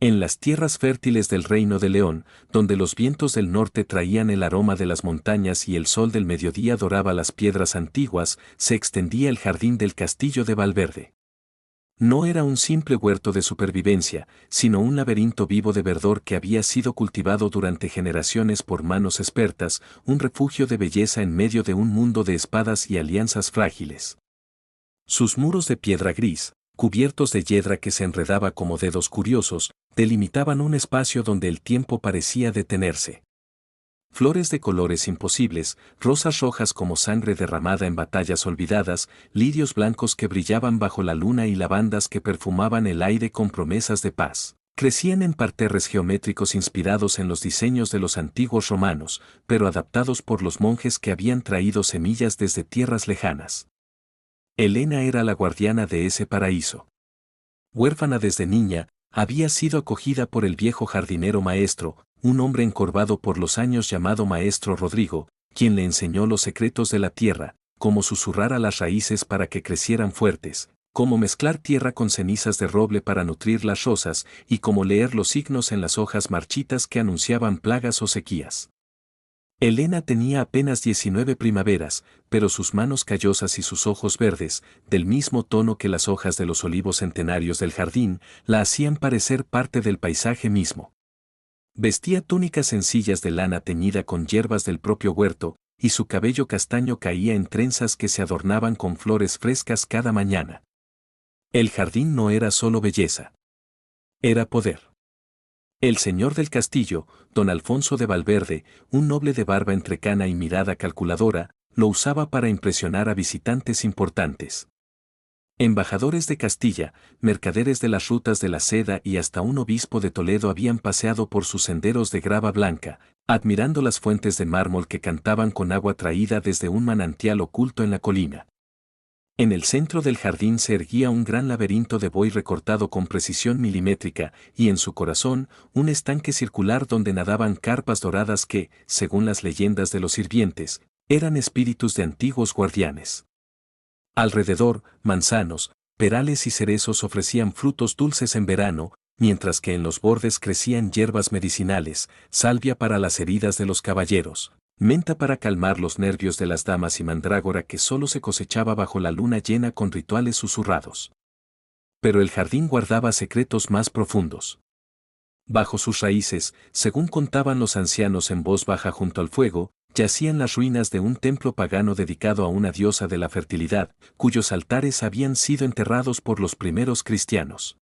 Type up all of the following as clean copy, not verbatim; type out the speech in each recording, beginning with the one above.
En las tierras fértiles del Reino de León, donde los vientos del norte traían el aroma de las montañas y el sol del mediodía doraba las piedras antiguas, se extendía el jardín del castillo de Valverde. No era un simple huerto de supervivencia, sino un laberinto vivo de verdor que había sido cultivado durante generaciones por manos expertas, un refugio de belleza en medio de un mundo de espadas y alianzas frágiles. Sus muros de piedra gris, cubiertos de hiedra que se enredaba como dedos curiosos, delimitaban un espacio donde el tiempo parecía detenerse. Flores de colores imposibles, rosas rojas como sangre derramada en batallas olvidadas, lirios blancos que brillaban bajo la luna y lavandas que perfumaban el aire con promesas de paz. Crecían en parterres geométricos inspirados en los diseños de los antiguos romanos, pero adaptados por los monjes que habían traído semillas desde tierras lejanas. Helena era la guardiana de ese paraíso. Huérfana desde niña, había sido acogida por el viejo jardinero maestro, un hombre encorvado por los años llamado Maestro Rodrigo, quien le enseñó los secretos de la tierra, cómo susurrar a las raíces para que crecieran fuertes, cómo mezclar tierra con cenizas de roble para nutrir las rosas y cómo leer los signos en las hojas marchitas que anunciaban plagas o sequías. Helena tenía apenas 19 primaveras, pero sus manos callosas y sus ojos verdes, del mismo tono que las hojas de los olivos centenarios del jardín, la hacían parecer parte del paisaje mismo. Vestía túnicas sencillas de lana teñida con hierbas del propio huerto, y su cabello castaño caía en trenzas que se adornaban con flores frescas cada mañana. El jardín no era solo belleza. Era poder. El señor del castillo, don Alfonso de Valverde, un noble de barba entrecana y mirada calculadora, lo usaba para impresionar a visitantes importantes. Embajadores de Castilla, mercaderes de las rutas de la seda y hasta un obispo de Toledo habían paseado por sus senderos de grava blanca, admirando las fuentes de mármol que cantaban con agua traída desde un manantial oculto en la colina. En el centro del jardín se erguía un gran laberinto de buey recortado con precisión milimétrica, y en su corazón, un estanque circular donde nadaban carpas doradas que, según las leyendas de los sirvientes, eran espíritus de antiguos guardianes. Alrededor, manzanos, perales y cerezos ofrecían frutos dulces en verano, mientras que en los bordes crecían hierbas medicinales, salvia para las heridas de los caballeros, menta para calmar los nervios de las damas y mandrágora que solo se cosechaba bajo la luna llena con rituales susurrados. Pero el jardín guardaba secretos más profundos. Bajo sus raíces, según contaban los ancianos en voz baja junto al fuego, yacían las ruinas de un templo pagano dedicado a una diosa de la fertilidad, cuyos altares habían sido enterrados por los primeros cristianos.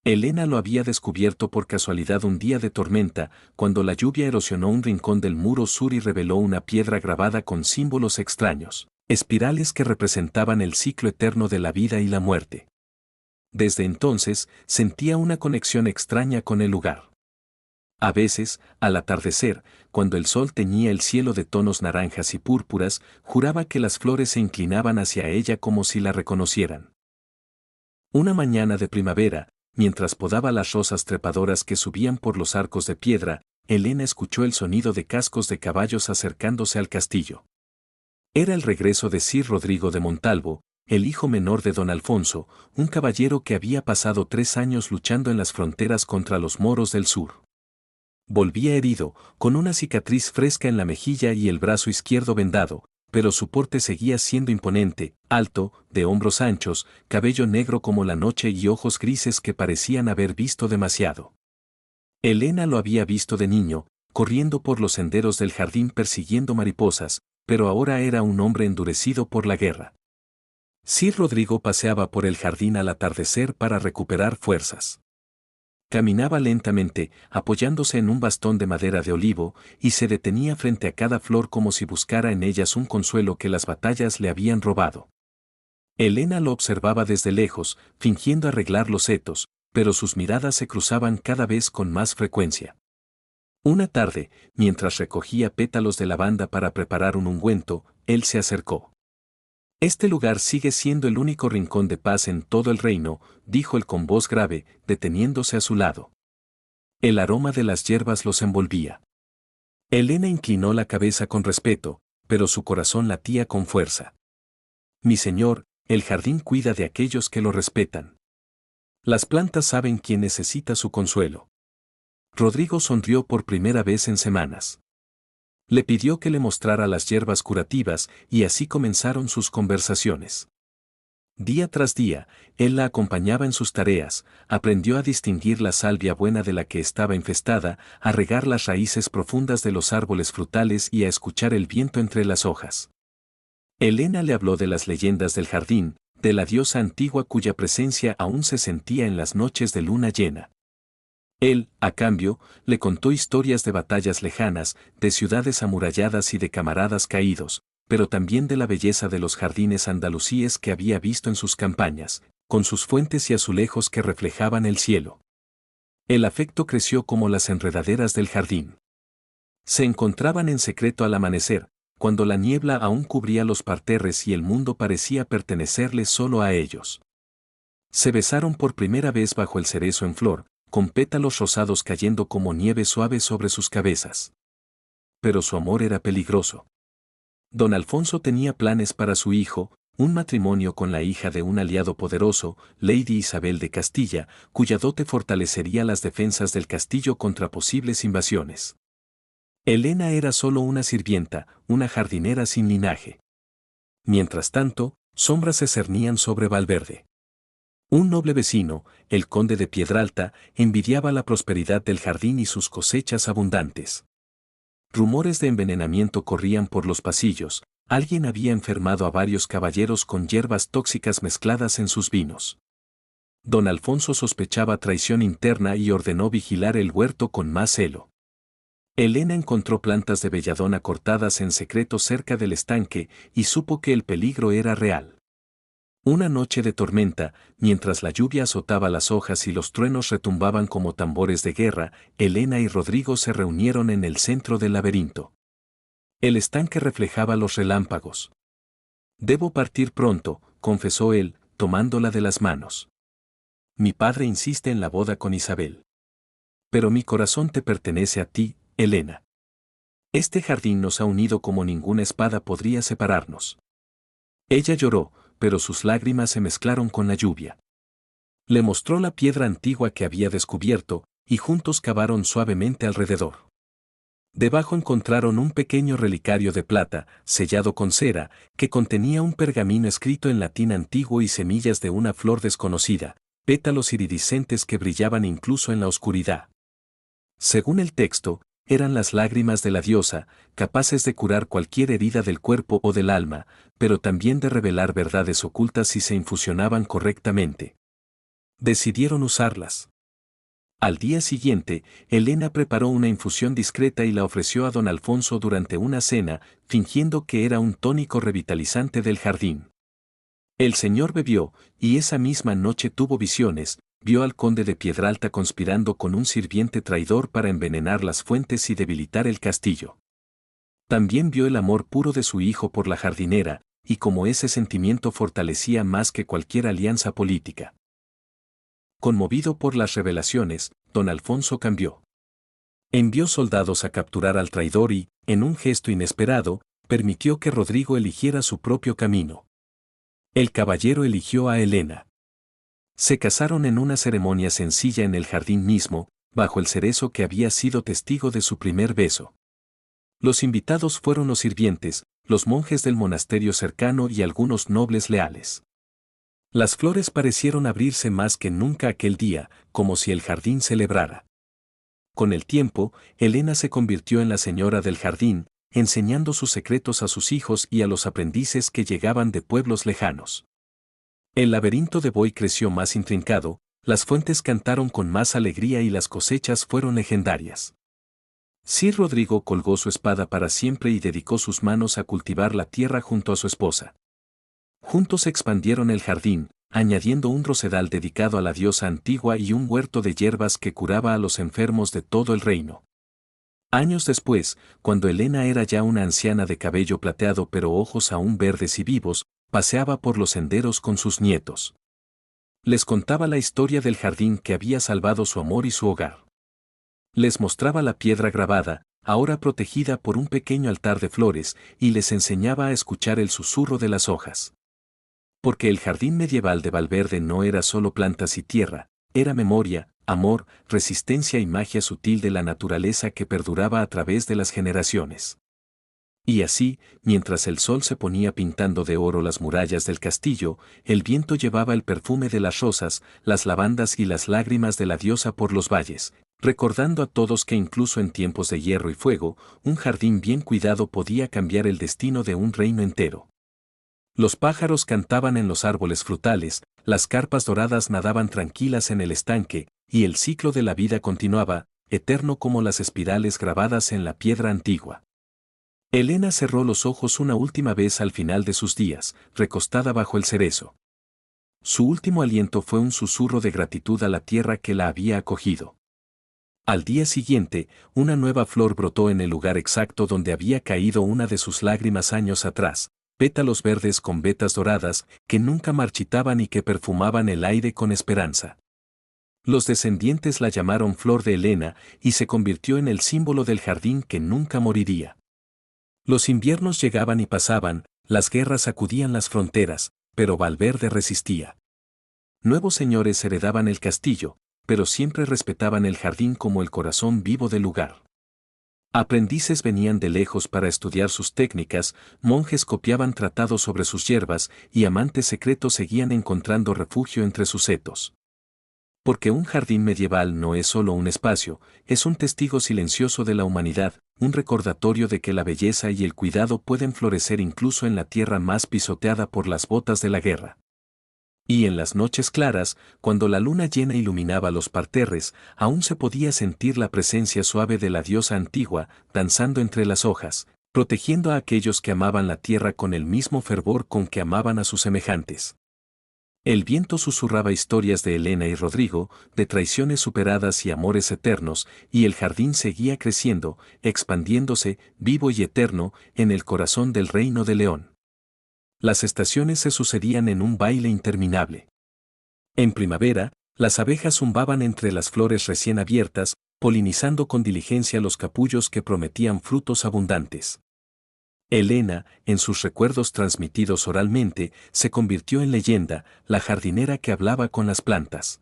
Helena lo había descubierto por casualidad un día de tormenta, cuando la lluvia erosionó un rincón del muro sur y reveló una piedra grabada con símbolos extraños, espirales que representaban el ciclo eterno de la vida y la muerte. Desde entonces, sentía una conexión extraña con el lugar. A veces, al atardecer, cuando el sol teñía el cielo de tonos naranjas y púrpuras, juraba que las flores se inclinaban hacia ella como si la reconocieran. Una mañana de primavera, mientras podaba las rosas trepadoras que subían por los arcos de piedra, Helena escuchó el sonido de cascos de caballos acercándose al castillo. Era el regreso de Sir Rodrigo de Montalvo, el hijo menor de don Alfonso, un caballero que había pasado 3 años luchando en las fronteras contra los moros del sur. Volvía herido, con una cicatriz fresca en la mejilla y el brazo izquierdo vendado, pero su porte seguía siendo imponente, alto, de hombros anchos, cabello negro como la noche y ojos grises que parecían haber visto demasiado. Helena lo había visto de niño, corriendo por los senderos del jardín persiguiendo mariposas, pero ahora era un hombre endurecido por la guerra. Sir Rodrigo paseaba por el jardín al atardecer para recuperar fuerzas. Caminaba lentamente, apoyándose en un bastón de madera de olivo, y se detenía frente a cada flor como si buscara en ellas un consuelo que las batallas le habían robado. Helena lo observaba desde lejos, fingiendo arreglar los setos, pero sus miradas se cruzaban cada vez con más frecuencia. Una tarde, mientras recogía pétalos de lavanda para preparar un ungüento, él se acercó. «Este lugar sigue siendo el único rincón de paz en todo el reino», dijo él con voz grave, deteniéndose a su lado. El aroma de las hierbas los envolvía. Helena inclinó la cabeza con respeto, pero su corazón latía con fuerza. «Mi señor, el jardín cuida de aquellos que lo respetan». Las plantas saben quién necesita su consuelo. Rodrigo sonrió por primera vez en semanas. Le pidió que le mostrara las hierbas curativas y así comenzaron sus conversaciones. Día tras día, él la acompañaba en sus tareas, aprendió a distinguir la salvia buena de la que estaba infestada, a regar las raíces profundas de los árboles frutales y a escuchar el viento entre las hojas. Elena le habló de las leyendas del jardín, de la diosa antigua cuya presencia aún se sentía en las noches de luna llena. Él, a cambio, le contó historias de batallas lejanas, de ciudades amuralladas y de camaradas caídos, pero también de la belleza de los jardines andalusíes que había visto en sus campañas, con sus fuentes y azulejos que reflejaban el cielo. El afecto creció como las enredaderas del jardín. Se encontraban en secreto al amanecer, cuando la niebla aún cubría los parterres y el mundo parecía pertenecerles solo a ellos. Se besaron por primera vez bajo el cerezo en flor, con pétalos rosados cayendo como nieve suave sobre sus cabezas. Pero su amor era peligroso. Don Alfonso tenía planes para su hijo, un matrimonio con la hija de un aliado poderoso, Lady Isabel de Castilla, cuya dote fortalecería las defensas del castillo contra posibles invasiones. Elena era solo una sirvienta, una jardinera sin linaje. Mientras tanto, sombras se cernían sobre Valverde. Un noble vecino, el conde de Piedralta, envidiaba la prosperidad del jardín y sus cosechas abundantes. Rumores de envenenamiento corrían por los pasillos, alguien había enfermado a varios caballeros con hierbas tóxicas mezcladas en sus vinos. Don Alfonso sospechaba traición interna y ordenó vigilar el huerto con más celo. Elena encontró plantas de belladona cortadas en secreto cerca del estanque y supo que el peligro era real. Una noche de tormenta, mientras la lluvia azotaba las hojas y los truenos retumbaban como tambores de guerra, Elena y Rodrigo se reunieron en el centro del laberinto. El estanque reflejaba los relámpagos. «Debo partir pronto», confesó él, tomándola de las manos. «Mi padre insiste en la boda con Isabel. Pero mi corazón te pertenece a ti, Elena. Este jardín nos ha unido como ninguna espada podría separarnos». Ella lloró, pero sus lágrimas se mezclaron con la lluvia. Le mostró la piedra antigua que había descubierto, y juntos cavaron suavemente alrededor. Debajo encontraron un pequeño relicario de plata, sellado con cera, que contenía un pergamino escrito en latín antiguo y semillas de una flor desconocida, pétalos iridiscentes que brillaban incluso en la oscuridad. Según el texto, eran las lágrimas de la diosa, capaces de curar cualquier herida del cuerpo o del alma, pero también de revelar verdades ocultas si se infusionaban correctamente. Decidieron usarlas. Al día siguiente, Elena preparó una infusión discreta y la ofreció a don Alfonso durante una cena, fingiendo que era un tónico revitalizante del jardín. El señor bebió, y esa misma noche tuvo visiones. Vio al conde de Piedralta conspirando con un sirviente traidor para envenenar las fuentes y debilitar el castillo. También vio el amor puro de su hijo por la jardinera, y cómo ese sentimiento fortalecía más que cualquier alianza política. Conmovido por las revelaciones, don Alfonso cambió. Envió soldados a capturar al traidor y, en un gesto inesperado, permitió que Rodrigo eligiera su propio camino. El caballero eligió a Elena. Se casaron en una ceremonia sencilla en el jardín mismo, bajo el cerezo que había sido testigo de su primer beso. Los invitados fueron los sirvientes, los monjes del monasterio cercano y algunos nobles leales. Las flores parecieron abrirse más que nunca aquel día, como si el jardín celebrara. Con el tiempo, Elena se convirtió en la señora del jardín, enseñando sus secretos a sus hijos y a los aprendices que llegaban de pueblos lejanos. El laberinto de Boy creció más intrincado, las fuentes cantaron con más alegría y las cosechas fueron legendarias. Sir Rodrigo colgó su espada para siempre y dedicó sus manos a cultivar la tierra junto a su esposa. Juntos expandieron el jardín, añadiendo un rosedal dedicado a la diosa antigua y un huerto de hierbas que curaba a los enfermos de todo el reino. Años después, cuando Elena era ya una anciana de cabello plateado pero ojos aún verdes y vivos, paseaba por los senderos con sus nietos. Les contaba la historia del jardín que había salvado su amor y su hogar. Les mostraba la piedra grabada, ahora protegida por un pequeño altar de flores, y les enseñaba a escuchar el susurro de las hojas. Porque el jardín medieval de Valverde no era solo plantas y tierra, Era memoria, amor, resistencia y magia sutil de la naturaleza que perduraba a través de las generaciones. Y así, mientras el sol se ponía pintando de oro las murallas del castillo, el viento llevaba el perfume de las rosas, las lavandas y las lágrimas de la diosa por los valles, recordando a todos que incluso en tiempos de hierro y fuego, un jardín bien cuidado podía cambiar el destino de un reino entero. Los pájaros cantaban en los árboles frutales, las carpas doradas nadaban tranquilas en el estanque, y el ciclo de la vida continuaba, eterno como las espirales grabadas en la piedra antigua. Elena cerró los ojos una última vez al final de sus días, recostada bajo el cerezo. Su último aliento fue un susurro de gratitud a la tierra que la había acogido. Al día siguiente, una nueva flor brotó en el lugar exacto donde había caído una de sus lágrimas años atrás, pétalos verdes con vetas doradas, que nunca marchitaban y que perfumaban el aire con esperanza. Los descendientes la llamaron Flor de Helena y se convirtió en el símbolo del jardín que nunca moriría. Los inviernos llegaban y pasaban, las guerras sacudían las fronteras, pero Valverde resistía. Nuevos señores heredaban el castillo, pero siempre respetaban el jardín como el corazón vivo del lugar. Aprendices venían de lejos para estudiar sus técnicas, monjes copiaban tratados sobre sus hierbas y amantes secretos seguían encontrando refugio entre sus setos. Porque un jardín medieval no es solo un espacio, es un testigo silencioso de la humanidad, un recordatorio de que la belleza y el cuidado pueden florecer incluso en la tierra más pisoteada por las botas de la guerra. Y en las noches claras, cuando la luna llena iluminaba los parterres, aún se podía sentir la presencia suave de la diosa antigua, danzando entre las hojas, protegiendo a aquellos que amaban la tierra con el mismo fervor con que amaban a sus semejantes. El viento susurraba historias de Helena y Rodrigo, de traiciones superadas y amores eternos, y el jardín seguía creciendo, expandiéndose, vivo y eterno, en el corazón del reino de León. Las estaciones se sucedían en un baile interminable. En primavera, las abejas zumbaban entre las flores recién abiertas, polinizando con diligencia los capullos que prometían frutos abundantes. Helena, en sus recuerdos transmitidos oralmente, se convirtió en leyenda, la jardinera que hablaba con las plantas.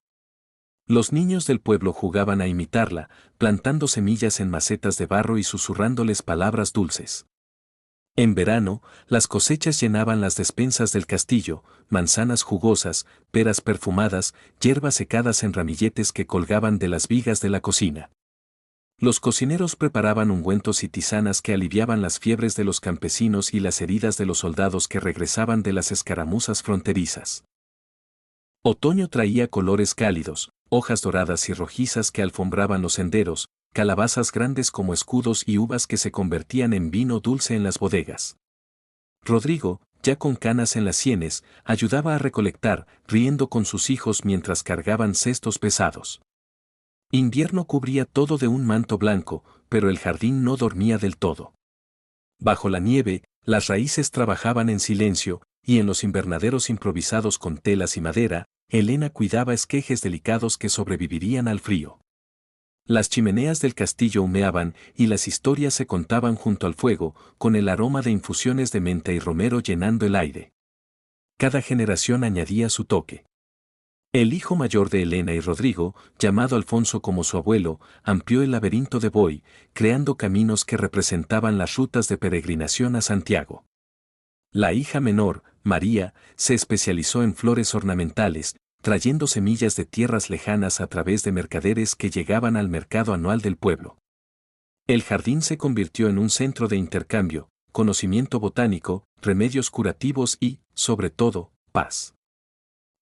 Los niños del pueblo jugaban a imitarla, plantando semillas en macetas de barro y susurrándoles palabras dulces. En verano, las cosechas llenaban las despensas del castillo, manzanas jugosas, peras perfumadas, hierbas secadas en ramilletes que colgaban de las vigas de la cocina. Los cocineros preparaban ungüentos y tisanas que aliviaban las fiebres de los campesinos y las heridas de los soldados que regresaban de las escaramuzas fronterizas. Otoño traía colores cálidos, hojas doradas y rojizas que alfombraban los senderos, calabazas grandes como escudos y uvas que se convertían en vino dulce en las bodegas. Rodrigo, ya con canas en las sienes, ayudaba a recolectar, riendo con sus hijos mientras cargaban cestos pesados. Invierno cubría todo de un manto blanco, pero el jardín no dormía del todo. Bajo la nieve, las raíces trabajaban en silencio, y en los invernaderos improvisados con telas y madera, Helena cuidaba esquejes delicados que sobrevivirían al frío. Las chimeneas del castillo humeaban y las historias se contaban junto al fuego, con el aroma de infusiones de menta y romero llenando el aire. Cada generación añadía su toque. El hijo mayor de Helena y Rodrigo, llamado Alfonso como su abuelo, amplió el laberinto de Boy, creando caminos que representaban las rutas de peregrinación a Santiago. La hija menor, María, se especializó en flores ornamentales, trayendo semillas de tierras lejanas a través de mercaderes que llegaban al mercado anual del pueblo. El jardín se convirtió en un centro de intercambio, conocimiento botánico, remedios curativos y, sobre todo, paz.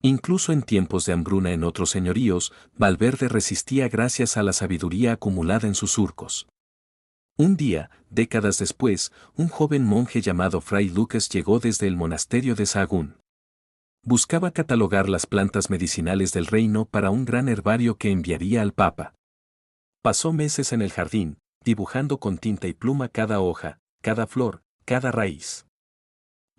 Incluso en tiempos de hambruna en otros señoríos, Valverde resistía gracias a la sabiduría acumulada en sus surcos. Un día, décadas después, un joven monje llamado Fray Lucas llegó desde el monasterio de Sahagún. Buscaba catalogar las plantas medicinales del reino para un gran herbario que enviaría al Papa. Pasó meses en el jardín, dibujando con tinta y pluma cada hoja, cada flor, cada raíz.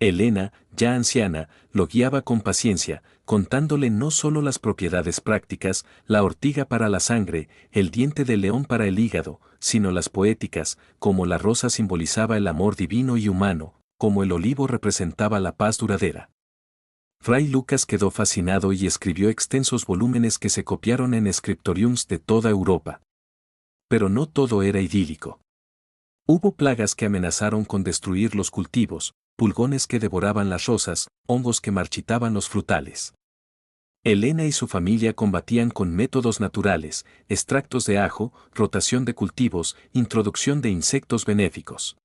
Helena, ya anciana, lo guiaba con paciencia, contándole no solo las propiedades prácticas, la ortiga para la sangre, el diente de león para el hígado, sino las poéticas, como la rosa simbolizaba el amor divino y humano, como el olivo representaba la paz duradera. Fray Lucas quedó fascinado y escribió extensos volúmenes que se copiaron en scriptoriums de toda Europa. Pero no todo era idílico. Hubo plagas que amenazaron con destruir los cultivos, pulgones que devoraban las rosas, hongos que marchitaban los frutales. Elena y su familia combatían con métodos naturales, extractos de ajo, rotación de cultivos, introducción de insectos benéficos.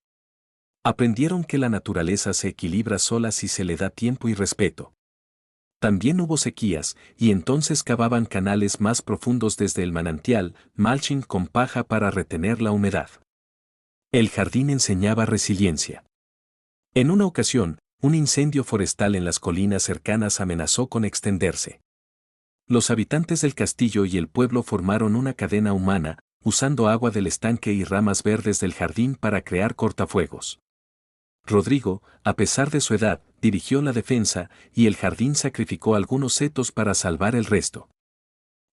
Aprendieron que la naturaleza se equilibra sola si se le da tiempo y respeto. También hubo sequías, y entonces cavaban canales más profundos desde el manantial, mulching con paja para retener la humedad. El jardín enseñaba resiliencia. En una ocasión, un incendio forestal en las colinas cercanas amenazó con extenderse. Los habitantes del castillo y el pueblo formaron una cadena humana, usando agua del estanque y ramas verdes del jardín para crear cortafuegos. Rodrigo, a pesar de su edad, dirigió la defensa, y el jardín sacrificó algunos setos para salvar el resto.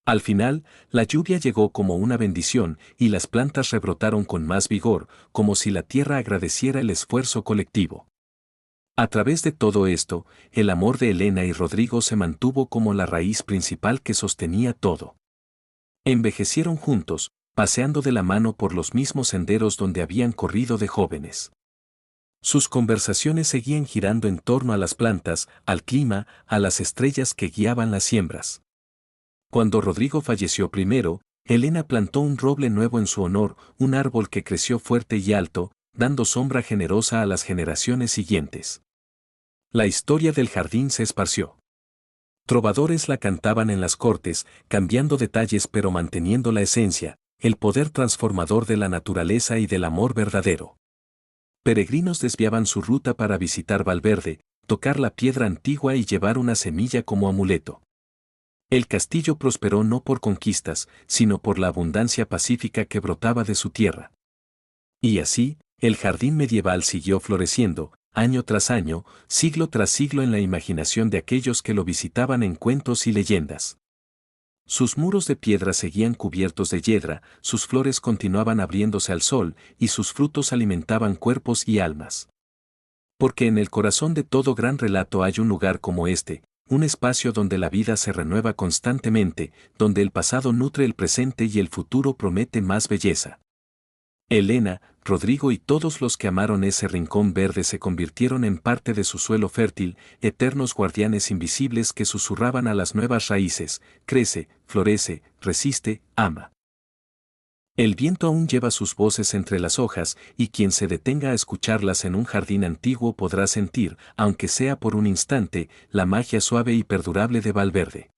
Al final, la lluvia llegó como una bendición, y las plantas rebrotaron con más vigor, como si la tierra agradeciera el esfuerzo colectivo. A través de todo esto, el amor de Elena y Rodrigo se mantuvo como la raíz principal que sostenía todo. Envejecieron juntos, paseando de la mano por los mismos senderos donde habían corrido de jóvenes. Sus conversaciones seguían girando en torno a las plantas, al clima, a las estrellas que guiaban las siembras. Cuando Rodrigo falleció primero, Elena plantó un roble nuevo en su honor, un árbol que creció fuerte y alto, dando sombra generosa a las generaciones siguientes. La historia del jardín se esparció. Trovadores la cantaban en las cortes, cambiando detalles pero manteniendo la esencia, el poder transformador de la naturaleza y del amor verdadero. Peregrinos desviaban su ruta para visitar Valverde, tocar la piedra antigua y llevar una semilla como amuleto. El castillo prosperó no por conquistas, sino por la abundancia pacífica que brotaba de su tierra. Y así, el jardín medieval siguió floreciendo, año tras año, siglo tras siglo en la imaginación de aquellos que lo visitaban en cuentos y leyendas. Sus muros de piedra seguían cubiertos de yedra, sus flores continuaban abriéndose al sol, y sus frutos alimentaban cuerpos y almas. Porque en el corazón de todo gran relato hay un lugar como este, un espacio donde la vida se renueva constantemente, donde el pasado nutre el presente y el futuro promete más belleza. Elena, Rodrigo y todos los que amaron ese rincón verde se convirtieron en parte de su suelo fértil, eternos guardianes invisibles que susurraban a las nuevas raíces: crece, florece, resiste, ama. El viento aún lleva sus voces entre las hojas, y quien se detenga a escucharlas en un jardín antiguo podrá sentir, aunque sea por un instante, la magia suave y perdurable de Valverde.